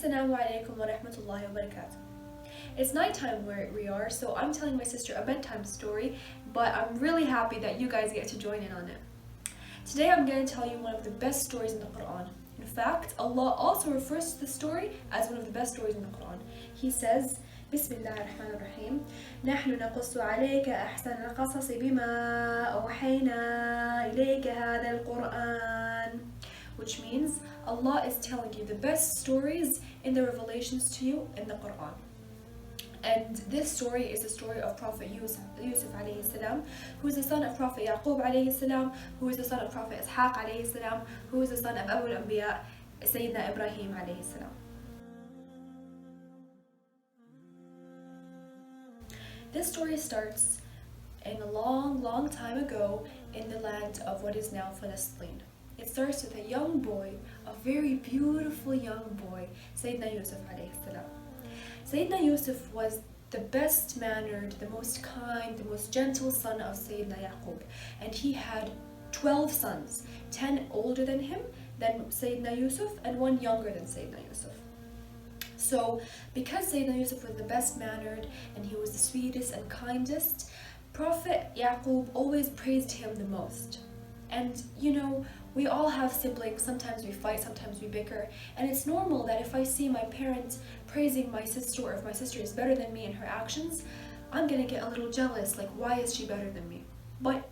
Assalamu alaikum wa rahmatullahi wa barakatuh. It's nighttime where we are, so I'm telling my sister a bedtime story, but I'm really happy that you guys get to join in on it. Today I'm going to tell you one of the best stories in the Quran. In fact, Allah also refers to the story as one of the best stories in the Quran. He says, Bismillah ar-Rahman ar-Rahim, نحن نقص عليك أحسن القصص بما أوحينا إليك هذا القرآن. Which means Allah is telling you the best stories in the revelations to you in the Quran. And this story is the story of Prophet Yusuf alayhi salam, who is the son of Prophet Yaqub alayhi salam, who is the son of Prophet Ishaq alayhi salam, who is the son of Abu al-Anbiya, Sayyidina Ibrahim alayhi salam. This story starts in a long time ago in the land of what is now Palestine. It starts with a young boy, a very beautiful young boy, Sayyidina Yusuf alayhi salam. Sayyidina Yusuf was the best mannered, the most kind, the most gentle son of Sayyidina Yaqub. And he had 12 sons, 10 older than him, than Sayyidina Yusuf, and one younger than Sayyidina Yusuf. So, because Sayyidina Yusuf was the best mannered, and he was the sweetest and kindest, Prophet Yaqub always praised him the most. And you know, we all have siblings, sometimes we fight, sometimes we bicker, and it's normal that if I see my parents praising my sister, or if my sister is better than me in her actions, I'm gonna get a little jealous, like, why is she better than me? But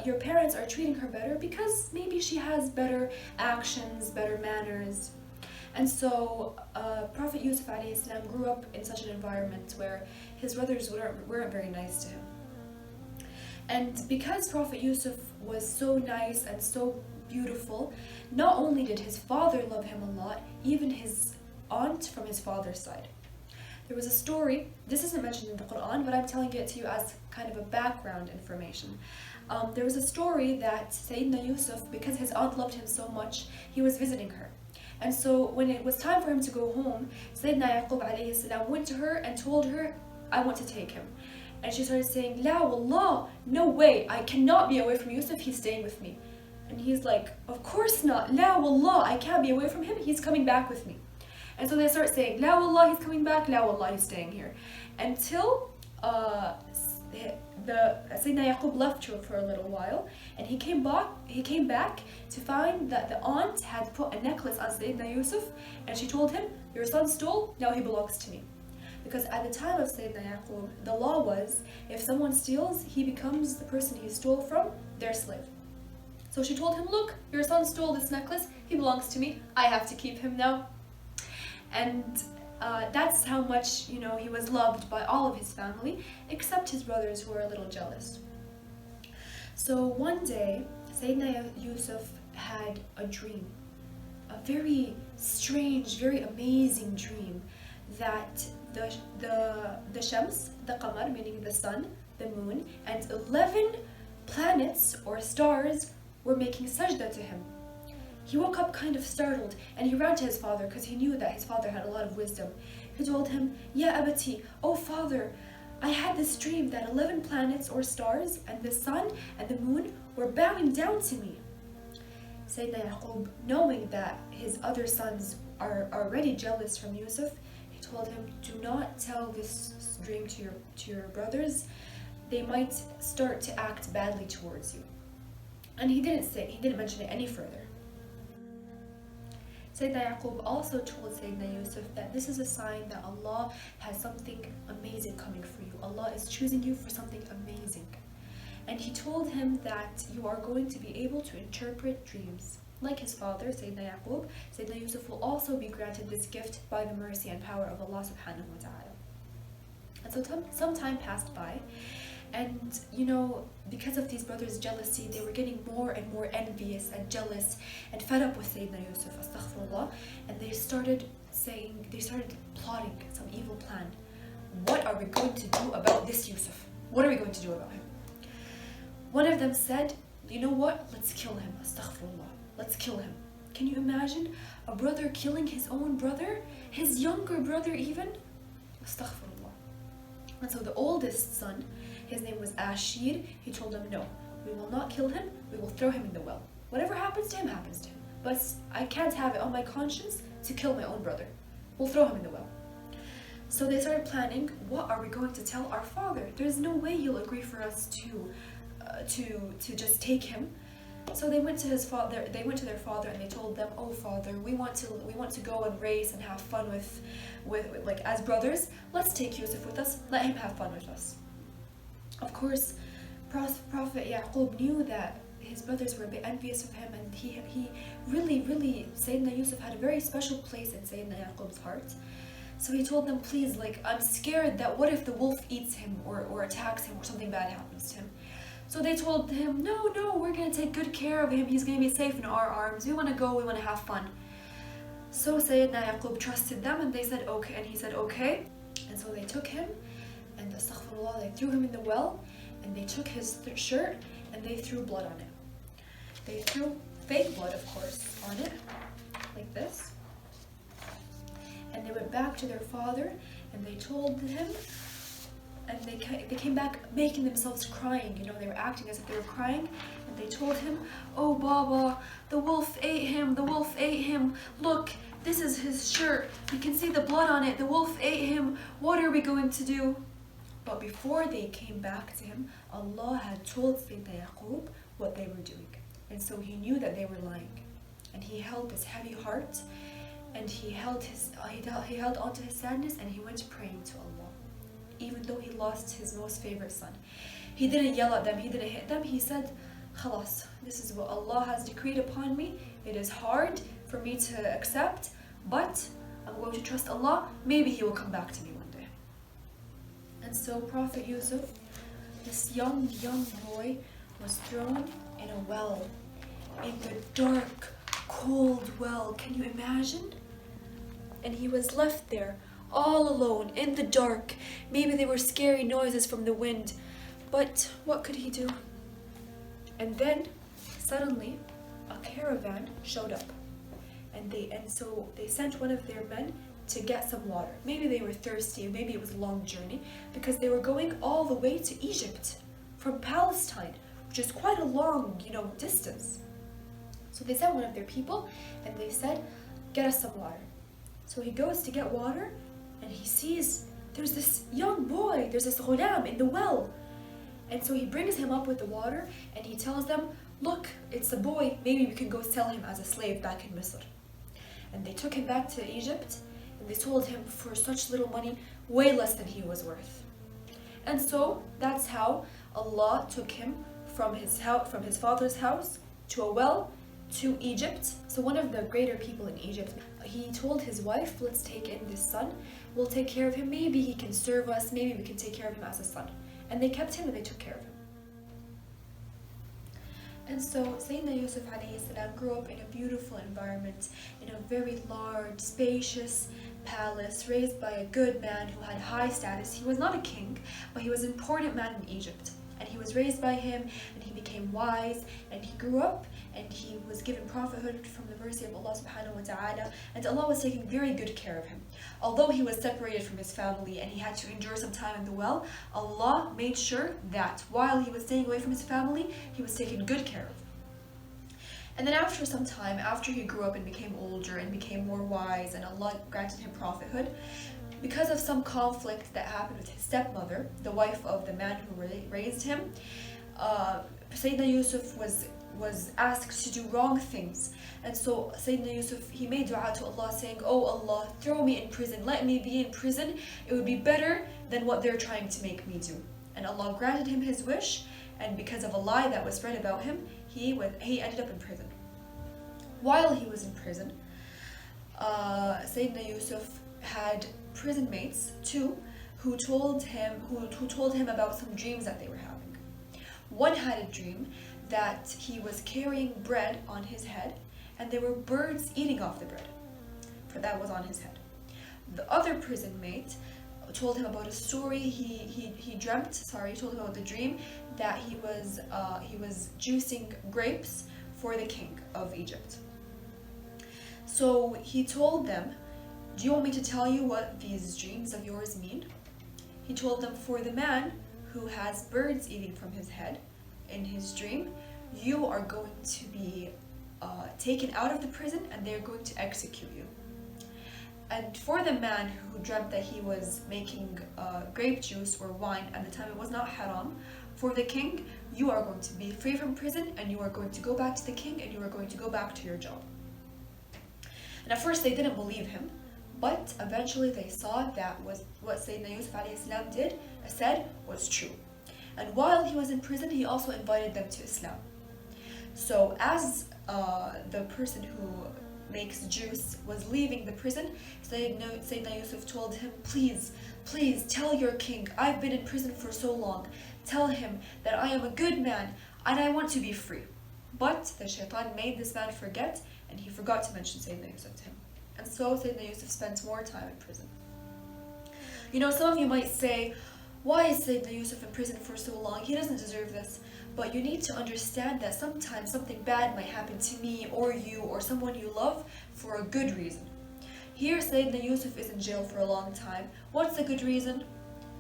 your parents are treating her better because maybe she has better actions, better manners. And so Prophet Yusuf alayhi salam grew up in such an environment where his brothers weren't very nice to him. And because Prophet Yusuf was so nice and so beautiful, not only did his father love him a lot, even his aunt from his father's side. There was a story, this isn't mentioned in the Quran, but I'm telling it to you as kind of a background information. There was a story that Sayyidina Yusuf, because his aunt loved him so much, he was visiting her. And so when it was time for him to go home, Sayyidina Yaqub alayhi salam went to her and told her, I want to take him. And she started saying, La wallah, no way, I cannot be away from Yusuf, he's staying with me. And he's like, of course not, La wallah, I can't be away from him, he's coming back with me. And so they start saying, La wallah, he's coming back, La wallah, he's staying here. Until Sayyidina Yaqub left her for a little while, and he came back to find that the aunt had put a necklace on Sayyidina Yusuf, and she told him, your son stole, now he belongs to me. Because at the time of Sayyidina Yaqub, the law was, if someone steals, he becomes the person he stole from, their slave. So she told him, look, your son stole this necklace, he belongs to me, I have to keep him now. And that's how much, you know, he was loved by all of his family, except his brothers who were a little jealous. So one day, Sayyidina Yusuf had a dream, a very strange, very amazing dream, that the Shams, the Qamar, meaning the sun, the moon, and 11 planets or stars were making sajda to him. He woke up kind of startled, and he ran to his father because he knew that his father had a lot of wisdom. He told him, Ya abati, oh father, I had this dream that 11 planets or stars and the sun and the moon were bowing down to me. Sayyidina Yaqub, knowing that his other sons are already jealous from Yusuf, he told him, do not tell this dream to your brothers. They might start to act badly towards you. And he didn't mention it any further. Sayyidina Yaqub also told Sayyidina Yusuf that this is a sign that Allah has something amazing coming for you. Allah is choosing you for something amazing. And he told him that you are going to be able to interpret dreams. Like his father, Sayyidina Yaqub, Sayyidina Yusuf will also be granted this gift by the mercy and power of Allah subhanahu wa ta'ala. And so some time passed by, and you know, because of these brothers' jealousy, they were getting more and more envious and jealous and fed up with Sayyidina Yusuf, astaghfirullah, and they started plotting some evil plan. What are we going to do about this Yusuf? What are we going to do about him? One of them said, you know what, let's kill him, astaghfirullah, let's kill him. Can you imagine a brother killing his own brother? His younger brother even? Astaghfirullah. And so the oldest son, his name was Ashir, he told them, no, we will not kill him, we will throw him in the well. Whatever happens to him, happens to him. but I can't have it on my conscience to kill my own brother. We'll throw him in the well. So they started planning, what are we going to tell our father? There's no way he'll agree for us to just take him. So they went to his father. They went to their father and they told them, "Oh, father, we want to go and race and have fun with like as brothers. Let's take Yusuf with us. Let him have fun with us." Of course, Prophet Yaqub knew that his brothers were a bit envious of him, and he really Sayyidina Yusuf had a very special place in Sayyidina Yaqub's heart. So he told them, "Please, like, I'm scared that what if the wolf eats him or attacks him or something bad happens to him." So they told him, no, we're going to take good care of him. He's going to be safe in our arms. We want to go. We want to have fun. So Sayyidina Yaqub trusted them and they said, okay. And he said, okay. And so they took him and astaghfirullah, they threw him in the well and they took his shirt and they threw blood on it. They threw fake blood, of course, on it, like this. And they went back to their father and they told him, and they came back making themselves crying, you know, they were acting as if they were crying, and they told him, "Oh Baba, the wolf ate him, the wolf ate him, look, this is his shirt, you can see the blood on it, the wolf ate him, what are we going to do?" But before they came back to him, Allah had told Sayyidina Yaqub what they were doing, and so he knew that they were lying, and he held his heavy heart, and he held onto his sadness, and he went praying to Allah. Even though he lost his most favorite son, he didn't yell at them, he didn't hit them. He said, "Khalas, this is what Allah has decreed upon me. It is hard for me to accept, but I'm going to trust Allah. Maybe He will come back to me one day." And so Prophet Yusuf, this young boy, was thrown in a well, in the dark, cold well. Can you imagine? And he was left there, all alone, in the dark. Maybe there were scary noises from the wind, but what could he do? And then, suddenly, a caravan showed up, and so they sent one of their men to get some water. Maybe they were thirsty, maybe it was a long journey, because they were going all the way to Egypt from Palestine, which is quite a long, distance. So they sent one of their people, and they said, "Get us some water." So he goes to get water, and he sees there's this young boy, there's this ghulam in the well. And so he brings him up with the water and he tells them, "Look, it's a boy, maybe we can go sell him as a slave back in Misr." And they took him back to Egypt and they sold him for such little money, way less than he was worth. And so that's how Allah took him from his father's house to a well to Egypt. So one of the greater people in Egypt, he told his wife, "Let's take in this son, we'll take care of him, maybe he can serve us, maybe we can take care of him as a son." And they kept him and they took care of him. And so Sayyidina Yusuf alayhi salam grew up in a beautiful environment, in a very large, spacious palace, raised by a good man who had high status. He was not a king, but he was an important man in Egypt. And he was raised by him, and he became wise, and he grew up, and he was given prophethood from the mercy of Allah subhanahu wa ta'ala, and Allah was taking very good care of him. Although he was separated from his family and he had to endure some time in the well, Allah made sure that while he was staying away from his family, he was taken good care of. And then after some time, after he grew up and became older and became more wise, and Allah granted him prophethood, because of some conflict that happened with his stepmother, the wife of the man who raised him, Sayyidina Yusuf was asked to do wrong things. And so Sayyidina Yusuf, he made dua to Allah saying, "Oh Allah, throw me in prison, let me be in prison, it would be better than what they're trying to make me do." And Allah granted him his wish, and because of a lie that was spread about him, he ended up in prison. While he was in prison, Sayyidina Yusuf had prison mates too, who told him about some dreams that they were having. One had a dream that he was carrying bread on his head, and there were birds eating off the bread, for that was on his head. The other prison mate told him about a story he told him about the dream that he was juicing grapes for the king of Egypt. So he told them, "Do you want me to tell you what these dreams of yours mean?" He told them, "For the man who has birds eating from his head in his dream, you are going to be taken out of the prison and they're going to execute you. And for the man who dreamt that he was making grape juice or wine at the time it was not haram, for the king, you are going to be free from prison and you are going to go back to the king and you are going to go back to your job. And at first they didn't believe him, but eventually they saw that was what Sayyidina Yusuf said was true. And while he was in prison, he also invited them to Islam. So as the person who makes juice was leaving the prison, Sayyidina Yusuf told him, please tell your king, I've been in prison for so long. Tell him that I am a good man and I want to be free. But the shaitan made this man forget, and he forgot to mention Sayyidina Yusuf to him. And so Sayyidina Yusuf spent more time in prison. You know, some of you might say, why is Sayyidina Yusuf in prison for so long? He doesn't deserve this. But you need to understand that sometimes something bad might happen to me or you or someone you love for a good reason. Here Sayyidina Yusuf is in jail for a long time. What's the good reason?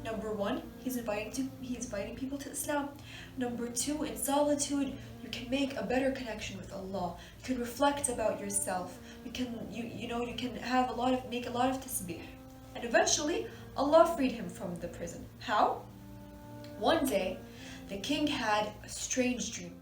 Number one, he's inviting people to Islam. Number two, in solitude, you can make a better connection with Allah. You can reflect about yourself. You can make a lot of tasbih. And eventually, Allah freed him from the prison. How? One day, the king had a strange dream.